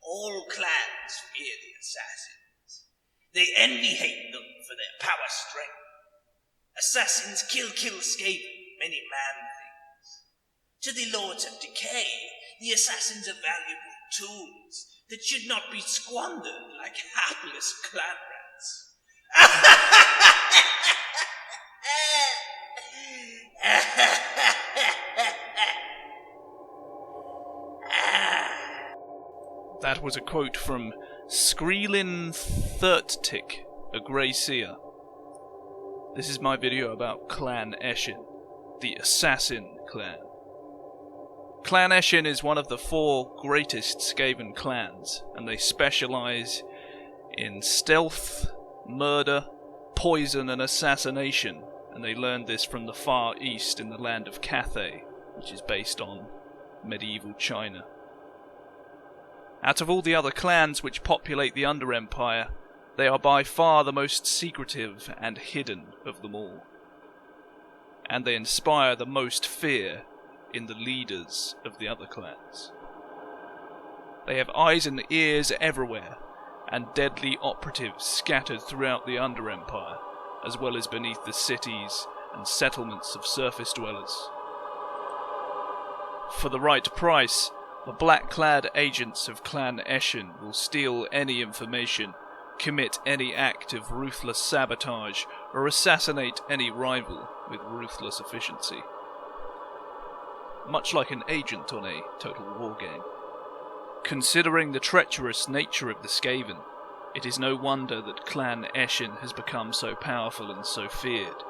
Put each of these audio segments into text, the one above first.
All clans fear the assassins. They envy-hate them for their power strength. Assassins kill Skaven, many man things. To the Lords of Decay, the assassins are valuable tools that should not be squandered like hapless clan rats. That was a quote from Screelin Thirttick, a Grey Seer. This is my video about Clan Eshin, the Assassin Clan. Clan Eshin is one of the 4 greatest Skaven clans, and they specialise in stealth, murder, poison and assassination, and they learned this from the Far East in the land of Cathay, which is based on medieval China. Out of all the other clans which populate the Under Empire, they are by far the most secretive and hidden of them all. And they inspire the most fear in the leaders of the other clans. They have eyes and ears everywhere, and deadly operatives scattered throughout the Under Empire, as well as beneath the cities and settlements of surface dwellers. For the right price, the black-clad agents of Clan Eshin will steal any information, commit any act of ruthless sabotage, or assassinate any rival with ruthless efficiency. Much like an agent on a Total War game. Considering the treacherous nature of the Skaven, it is no wonder that Clan Eshin has become so powerful and so feared.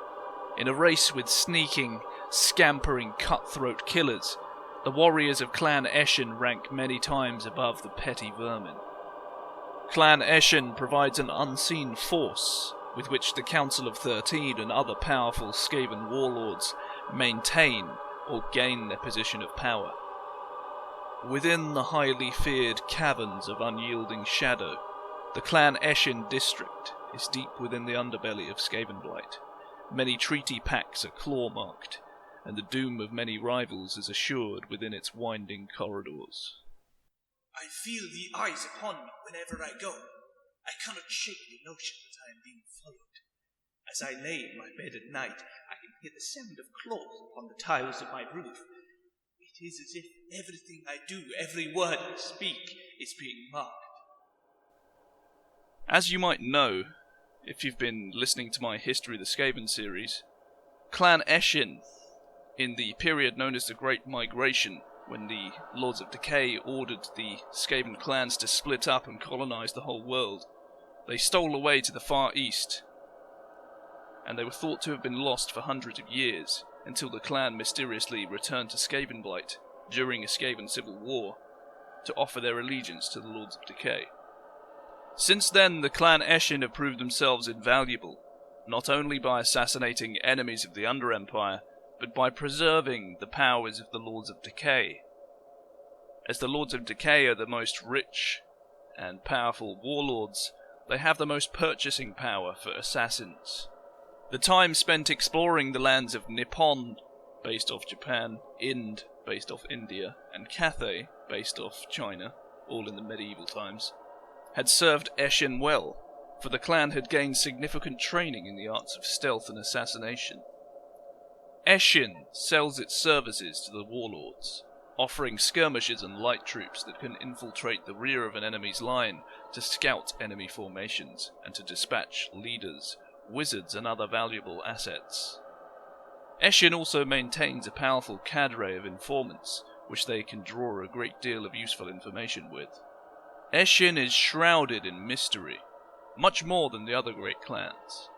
In a race with sneaking, scampering, cutthroat killers, the warriors of Clan Eshin rank many times above the petty vermin. Clan Eshin provides an unseen force with which the Council of 13 and other powerful Skaven warlords maintain or gain their position of power. Within the highly feared caverns of unyielding shadow, the Clan Eshin district is deep within the underbelly of Skavenblight. Many treaty pacts are claw-marked, and the doom of many rivals is assured within its winding corridors. I feel the eyes upon me whenever I go. I cannot shake the notion that I am being followed. As I lay in my bed at night, I can hear the sound of claws upon the tiles of my roof. It is as if everything I do, every word I speak, is being marked. As you might know, if you've been listening to my History of the Skaven series, Clan Eshin, in the period known as the Great Migration, when the Lords of Decay ordered the Skaven clans to split up and colonize the whole world, they stole away to the Far East, and they were thought to have been lost for hundreds of years, until the clan mysteriously returned to Skavenblight during a Skaven civil war to offer their allegiance to the Lords of Decay. Since then, the Clan Eshin have proved themselves invaluable, not only by assassinating enemies of the Under Empire, but by preserving the powers of the Lords of Decay. As the Lords of Decay are the most rich and powerful warlords, they have the most purchasing power for assassins. The time spent exploring the lands of Nippon, based off Japan, Ind, based off India, and Cathay, based off China, all in the medieval times, had served Eshin well, for the clan had gained significant training in the arts of stealth and assassination. Eshin sells its services to the warlords, offering skirmishers and light troops that can infiltrate the rear of an enemy's line to scout enemy formations and to dispatch leaders, wizards and other valuable assets. Eshin also maintains a powerful cadre of informants, which they can draw a great deal of useful information with. Eshin is shrouded in mystery, much more than the other great clans.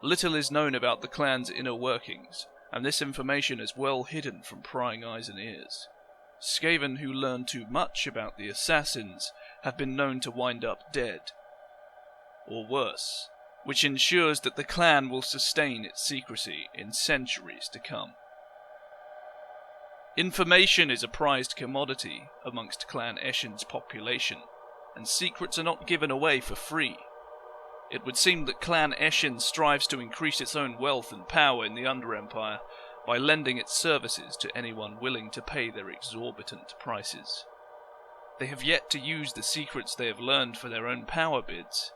Little is known about the clan's inner workings, and this information is well hidden from prying eyes and ears. Skaven who learn too much about the assassins have been known to wind up dead, or worse, which ensures that the clan will sustain its secrecy in centuries to come. Information is a prized commodity amongst Clan Eshin's population, and secrets are not given away for free. It would seem that Clan Eshin strives to increase its own wealth and power in the Under Empire by lending its services to anyone willing to pay their exorbitant prices. They have yet to use the secrets they have learned for their own power bids,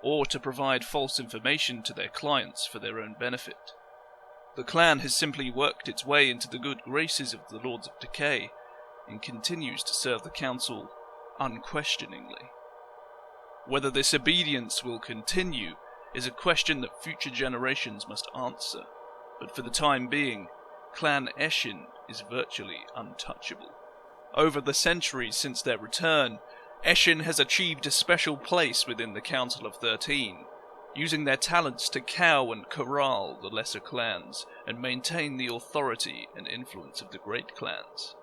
or to provide false information to their clients for their own benefit. The clan has simply worked its way into the good graces of the Lords of Decay, and continues to serve the Council unquestioningly. Whether this obedience will continue is a question that future generations must answer, but for the time being, Clan Eshin is virtually untouchable. Over the centuries since their return, Eshin has achieved a special place within the Council of 13, using their talents to cow and corral the lesser clans and maintain the authority and influence of the great clans.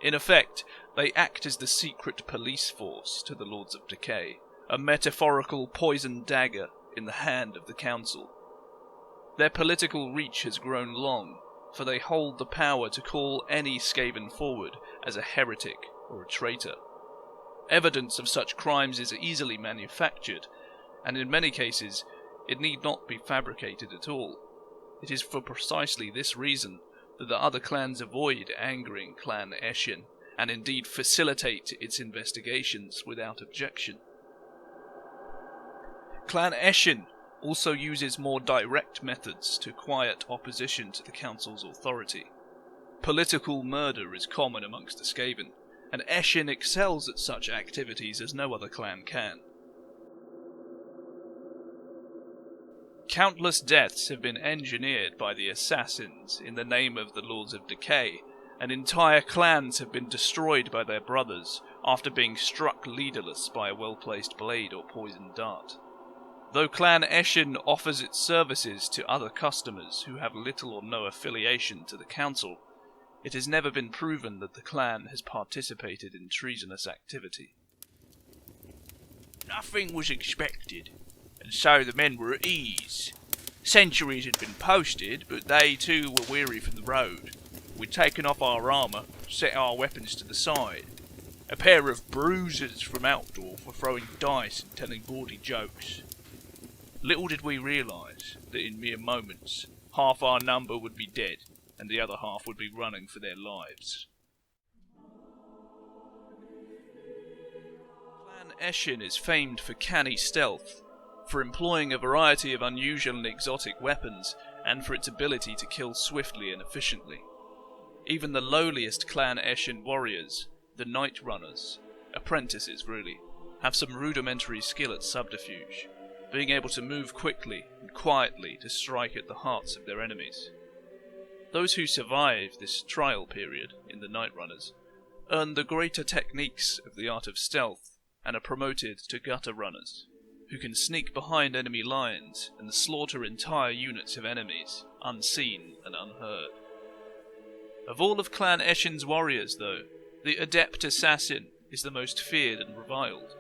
In effect, they act as the secret police force to the Lords of Decay, a metaphorical poison dagger in the hand of the Council. Their political reach has grown long, for they hold the power to call any Skaven forward as a heretic or a traitor. Evidence of such crimes is easily manufactured, and in many cases it need not be fabricated at all. It is for precisely this reason that the other clans avoid angering Clan Eshin, and indeed facilitate its investigations without objection. Clan Eshin also uses more direct methods to quiet opposition to the Council's authority. Political murder is common amongst the Skaven, and Eshin excels at such activities as no other clan can. Countless deaths have been engineered by the assassins in the name of the Lords of Decay, and entire clans have been destroyed by their brothers after being struck leaderless by a well-placed blade or poisoned dart. Though Clan Eshin offers its services to other customers who have little or no affiliation to the Council, it has never been proven that the clan has participated in treasonous activity. Nothing was expected, and so the men were at ease. Sentries had been posted, but they too were weary from the road. We'd taken off our armour, set our weapons to the side. A pair of bruisers from outdoor for throwing dice and telling bawdy jokes. Little did we realise that in mere moments, half our number would be dead, and the other half would be running for their lives. Clan Eshin is famed for canny stealth, for employing a variety of unusual and exotic weapons, and for its ability to kill swiftly and efficiently. Even the lowliest Clan Eshin warriors, the Night Runners, apprentices really, have some rudimentary skill at subterfuge, being able to move quickly and quietly to strike at the hearts of their enemies. Those who survive this trial period in the Night Runners earn the greater techniques of the art of stealth and are promoted to Gutter Runners, who can sneak behind enemy lines and slaughter entire units of enemies, unseen and unheard. Of all of Clan Eshin's warriors, though, the Adept Assassin is the most feared and reviled.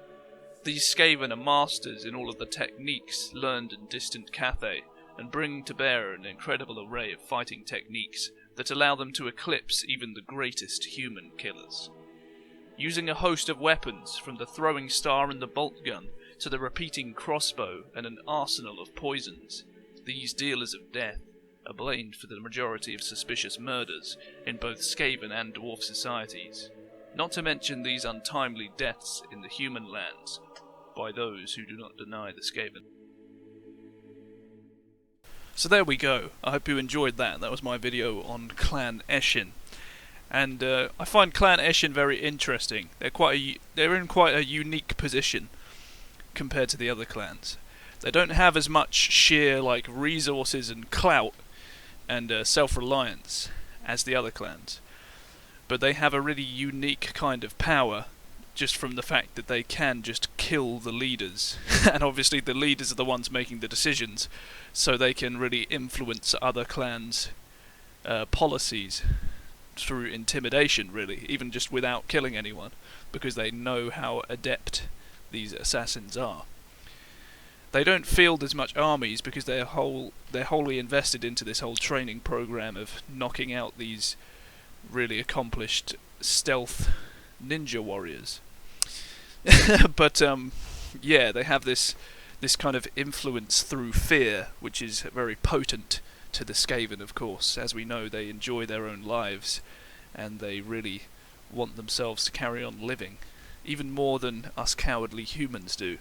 These Skaven are masters in all of the techniques learned in distant Cathay, and bring to bear an incredible array of fighting techniques that allow them to eclipse even the greatest human killers. Using a host of weapons, from the throwing star and the bolt gun, to the repeating crossbow and an arsenal of poisons, these dealers of death are blamed for the majority of suspicious murders in both Skaven and Dwarf societies, not to mention these untimely deaths in the human lands by those who do not deny the Skaven. So there we go. I hope you enjoyed that. That was my video on Clan Eshin. And I find Clan Eshin very interesting. They're in quite a unique position compared to the other clans. They don't have as much sheer resources and clout and self-reliance as the other clans, but they have a really unique kind of power just from the fact that they can just kill the leaders. And obviously the leaders are the ones making the decisions, so they can really influence other clans' policies through intimidation, really, even just without killing anyone, because they know how adept these assassins are. They don't field as much armies because they're wholly invested into this whole training program of knocking out these really accomplished stealth ninja warriors. But yeah, they have this kind of influence through fear, which is very potent to the Skaven, of course. As we know, they enjoy their own lives, and they really want themselves to carry on living, even more than us cowardly humans do.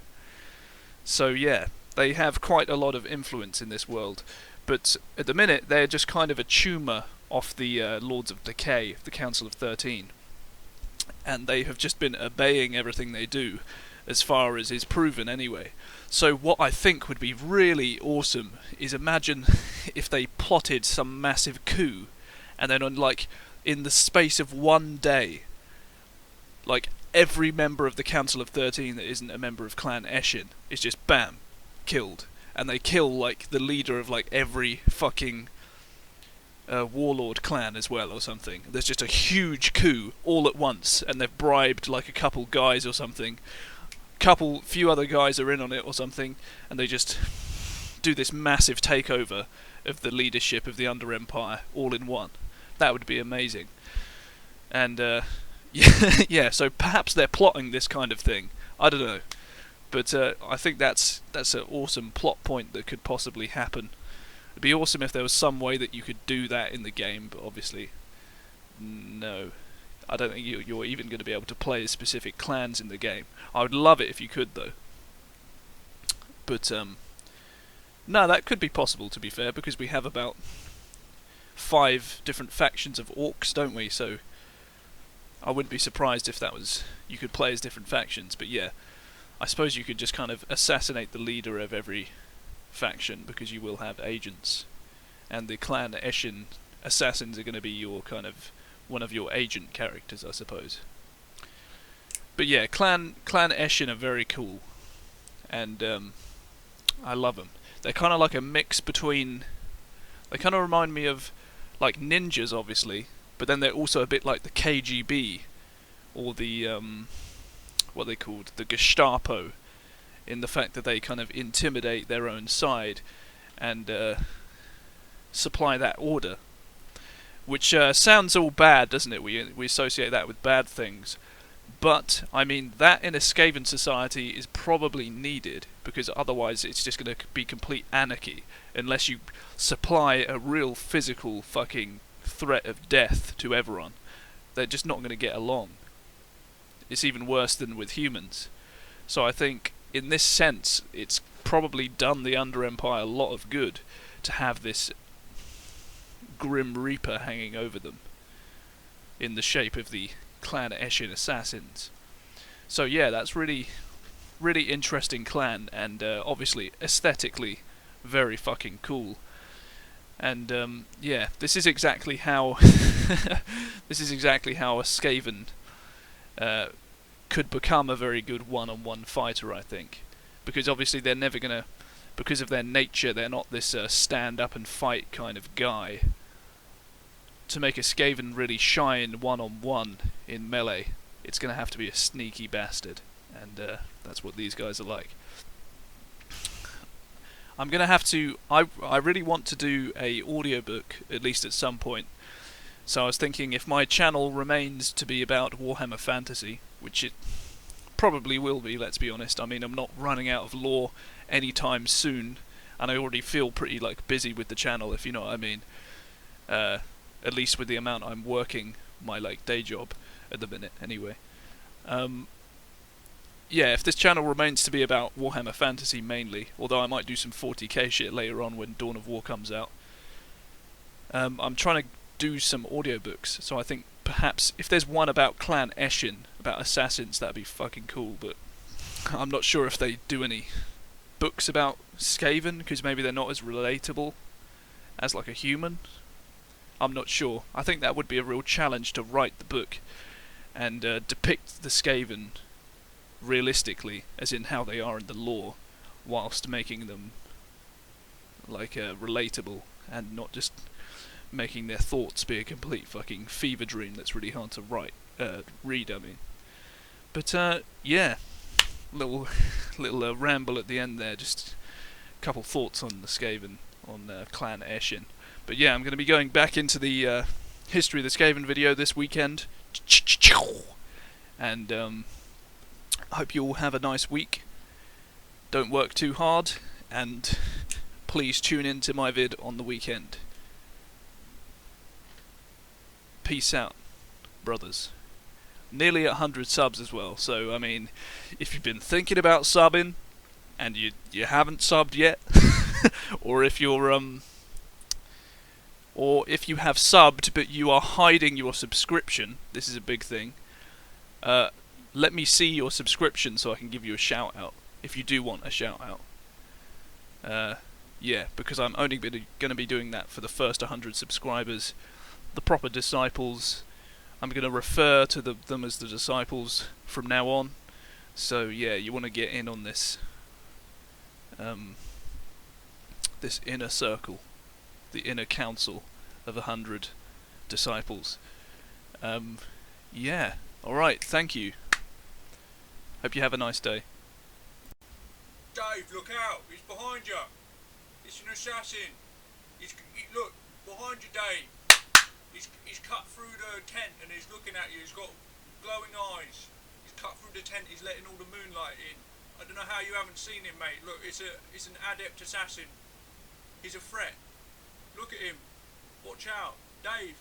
So yeah, they have quite a lot of influence in this world, but at the minute they're just kind of a tumour off the Lords of Decay, the Council of 13, and they have just been obeying everything they do, as far as is proven anyway. So what I think would be really awesome is, imagine if they plotted some massive coup, and then in the space of one day, every member of the Council of 13 that isn't a member of Clan Eshin is just bam, killed. And they kill the leader of every fucking warlord clan as well or something. There's just a huge coup all at once, and they've bribed a couple guys or something. Few other guys are in on it or something, and they just do this massive takeover of the leadership of the Under Empire all in one. That would be amazing. And yeah, so perhaps they're plotting this kind of thing. I don't know, but I think that's an awesome plot point that could possibly happen. It'd be awesome if there was some way that you could do that in the game, but obviously, no. I don't think you're even going to be able to play as specific clans in the game. I would love it if you could, though. But, no, that could be possible, to be fair, because we have about 5 different factions of orcs, don't we? So I wouldn't be surprised if you could play as different factions. But yeah, I suppose you could just kind of assassinate the leader of every faction, because you will have agents, and the Clan Eshin assassins are going to be your kind of one of your agent characters, I suppose. But yeah, Clan Eshin are very cool, and I love them. They're kind of like a mix between. They kind of remind me of ninjas, obviously, but then they're also a bit like the KGB or the what they called the Gestapo, in the fact that they kind of intimidate their own side and supply that order. Which sounds all bad, doesn't it? We associate that with bad things. But, I mean, that in a Skaven society is probably needed, because otherwise it's just going to be complete anarchy, unless you supply a real physical fucking threat of death to everyone. They're just not going to get along. It's even worse than with humans. So I think, in this sense, it's probably done the Under Empire a lot of good to have this Grim Reaper hanging over them in the shape of the Clan Eshin assassins. So yeah, that's really interesting clan, and obviously aesthetically very fucking cool. And yeah, this is exactly how this is exactly how a Skaven could become a very good one-on-one fighter, I think, because obviously they're never gonna, because of their nature, they're not this stand up and fight kind of guy. To make a Skaven really shine one-on-one in melee, it's going to have to be a sneaky bastard, and that's what these guys are like. I'm going to have to. I really want to do a audiobook, at least at some point. So I was thinking, if my channel remains to be about Warhammer Fantasy, which it probably will be, let's be honest. I mean, I'm not running out of lore anytime soon, and I already feel pretty busy with the channel, if you know what I mean. At least with the amount I'm working my day job at the minute, anyway. Yeah, if this channel remains to be about Warhammer Fantasy mainly, although I might do some 40k shit later on when Dawn of War comes out, I'm trying to do some audiobooks, so I think perhaps if there's one about Clan Eshin, about assassins, that'd be fucking cool, but I'm not sure if they do any books about Skaven, because maybe they're not as relatable as a human. I'm not sure. I think that would be a real challenge to write the book and depict the Skaven realistically, as in how they are in the lore, whilst making them relatable and not just making their thoughts be a complete fucking fever dream that's really hard to read. I mean, but yeah, little ramble at the end there. Just a couple thoughts on the Skaven, on Clan Eshin. But yeah, I'm going to be going back into the history of the Skaven video this weekend. And I hope you all have a nice week. Don't work too hard, and please tune in to my vid on the weekend. peace out, brothers. Nearly 100 subs as well, so I mean, if you've been thinking about subbing, and you haven't subbed yet, or if you have subbed but you are hiding your subscription, this is a big thing. Let me see your subscription so I can give you a shout out if you do want a shout out. Yeah, because I'm only going to be doing that for the first 100 subscribers, the proper disciples. I'm going to refer to them as the disciples from now on. So yeah, you want to get in on this. This inner circle, the inner council of 100 disciples. Yeah, alright, thank you. Hope you have a nice day. Dave, look out! He's behind you! It's an assassin! Look, behind you, Dave! He's cut through the tent and he's looking at you. He's got glowing eyes. He's cut through the tent, he's letting all the moonlight in. I don't know how you haven't seen him, mate. Look, it's an adept assassin. He's a threat. Look at him. Watch out. Dave.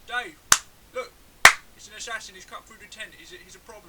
Dave. Look. It's an assassin. He's cut through the tent. He's a problem.